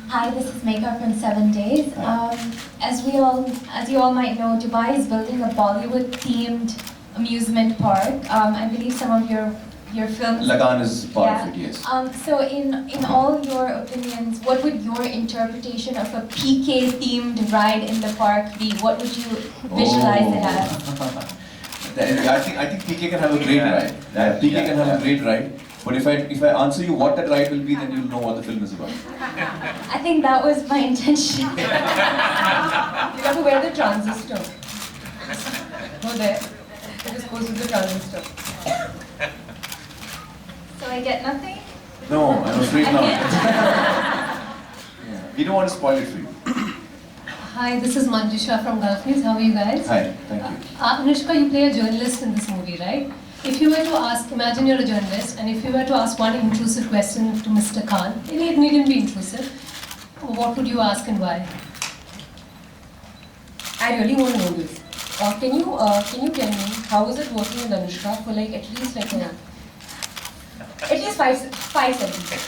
Hi, this is Megha from 7 Days. As you all might know, Dubai is building a Bollywood-themed amusement park. I believe some of your films. Lagan is part of it, yes. So, in all your opinions, what would your interpretation of a PK-themed ride in the park be? What would you visualize it as? I think PK can have a great ride. PK can have a great ride. But if I answer you what that ride will be, then you'll know what the film is about. I think that was my intention. You got to wear the transistor. Go there. It just goes with the transistor. So I get nothing? No, I'm afraid not. We don't want to spoil it for you. Hi, this is Manjusha from Gulf News. How are you guys? Hi, thank you. Anushka, you play a journalist in this movie, right? If you were to ask, imagine you're a journalist, and if you were to ask one intrusive question to Mr. Khan, it needn't be intrusive, what would you ask and why? I really want to know this. Can you tell me how is it working with Anushka for like at least five sentences?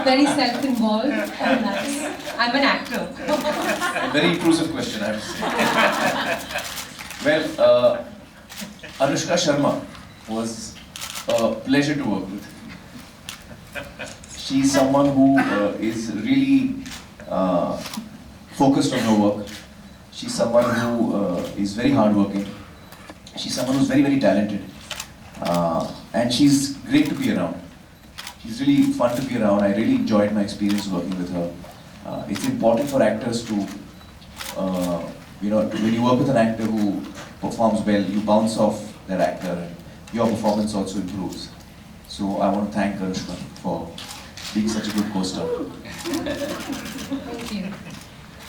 Very self-involved and nice. I'm an actor. A very intrusive question, I have to say. Well, Anushka Sharma was a pleasure to work with. She's someone who is really focused on her work. She's someone who is very hardworking. She's someone who's very, very talented. And she's great to be around. She's really fun to be around. I really enjoyed my experience working with her. It's important for actors to, when you work with an actor who performs well, you bounce off that actor and your performance also improves. So I want to thank Anushka for being such a good co-star. Thank you.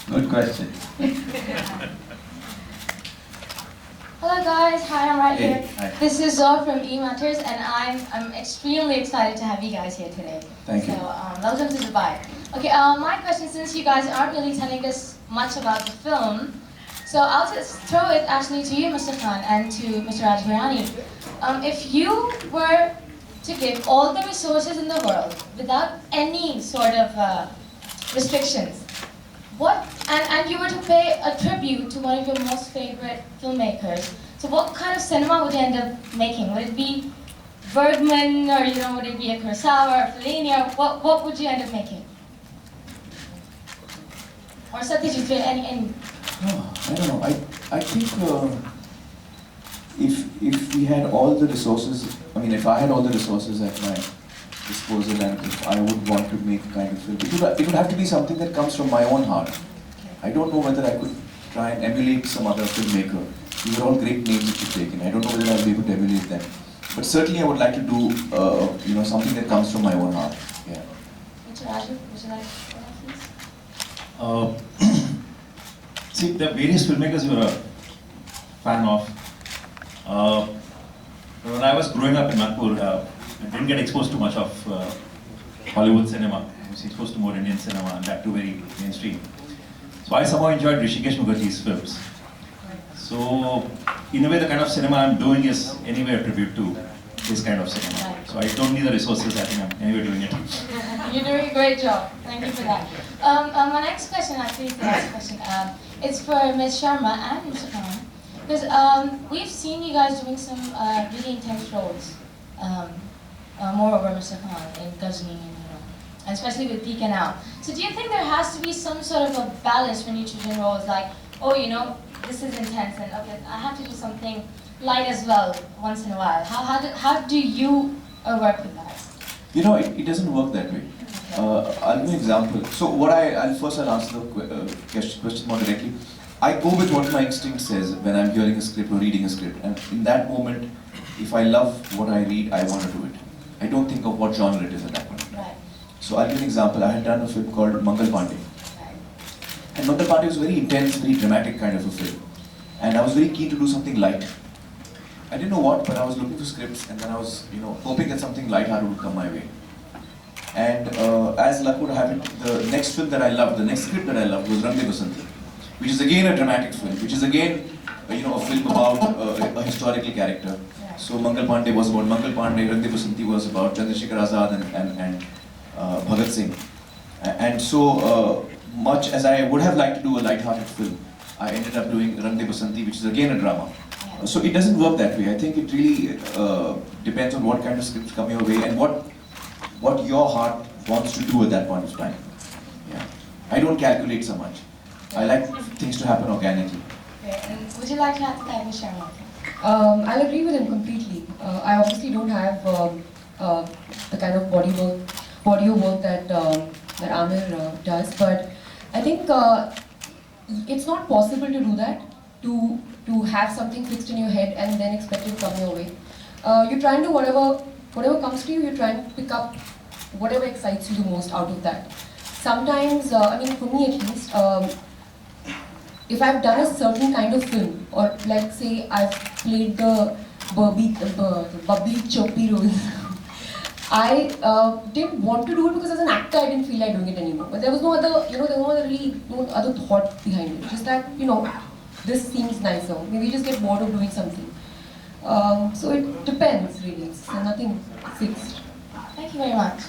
Good question. Hello guys, hi, I'm right here. Hi. This is Zor from E Matters, and I'm extremely excited to have you guys here today. Thank you. So, welcome to Dubai. Okay, my question, since you guys aren't really telling us much about the film, so I'll just throw it actually to you, Mr. Khan, and to Mr. Rajbirani. If you were to give all the resources in the world without any sort of restrictions, and you were to pay a tribute to one of your most favorite filmmakers, so what kind of cinema would you end up making? Would it be Bergman, or would it be a Kurosawa or Fellini, or what would you end up making? Or Satyajit, any? I don't know. I think if we had all the resources, if I had all the resources at my disposal, and if I would want to make a kind of film, it would have to be something that comes from my own heart. I don't know whether I could try and emulate some other filmmaker. These are all great names that you've taken. I don't know whether I'll be able to emulate them. But certainly I would like to do something that comes from my own heart. Yeah. Mr. Raju, would you like to please? See, the various filmmakers you are a fan of. When I was growing up in Nagpur, I didn't get exposed to much of Hollywood cinema. I was exposed to more Indian cinema, and that too very mainstream. So I somehow enjoyed Rishikesh Mukherjee's films. So in a way, the kind of cinema I'm doing is anyway a tribute to this kind of cinema. So I don't need the resources. I think I'm anyway doing it. You're doing a great job. Thank you for that. My next question actually is the last question. It's for Ms. Sharma and Mr. Khan. Because we've seen you guys doing some really intense roles. Moreover, Mr. Khan in Ghazni, and especially with PK now. So do you think there has to be some sort of a balance when you choose your roles? Like, this is intense, and okay, I have to do something light as well once in a while. How do you work with that? It doesn't work that way. I'll give you an example. So I'll answer the question more directly. I go with what my instinct says when I'm hearing a script or reading a script, and in that moment, if I love what I read, I want to do it. I don't think of what genre it is at that point. Right. So I'll give you an example. I had done a film called Mangal Pandey. Right. And Mangal Pandey was a very intense, very dramatic kind of a film. And I was very keen to do something light. I didn't know what, but I was looking for scripts, and then I was, hoping that something light-hearted would come my way. And as luck would have it, the next film that I loved, the next script that I loved was Rang De Basanti, which is again a dramatic film, which is again, a film about a historical character. So Mangal Pandey was about Mangal Pandey, Rang De Basanti was about Chandrasekhar Azad and Bhagat Singh. And so much as I would have liked to do a light-hearted film, I ended up doing Rang De Basanti, which is again a drama. So it doesn't work that way. I think it really depends on what kind of scripts come your way and what your heart wants to do at that point of time. Yeah, I don't calculate so much. I like things to happen organically. Okay, and would you like to add to that, Ms. Sharma? I'll agree with him completely. I obviously don't have the kind of body work that Aamir does, but I think it's not possible to do that. To have something fixed in your head and then expect it to come your way. You try and do whatever comes to you. You try and pick up whatever excites you the most out of that. Sometimes, I mean, for me at least, if I've done a certain kind of film, or like say I've played the bubbly chirpy role, I didn't want to do it because as an actor I didn't feel like doing it anymore. But there was no other, there was no other thought behind it. Just that, this seems nicer. Maybe you just get bored of doing something. So it depends really. It's nothing fixed. Thank you very much.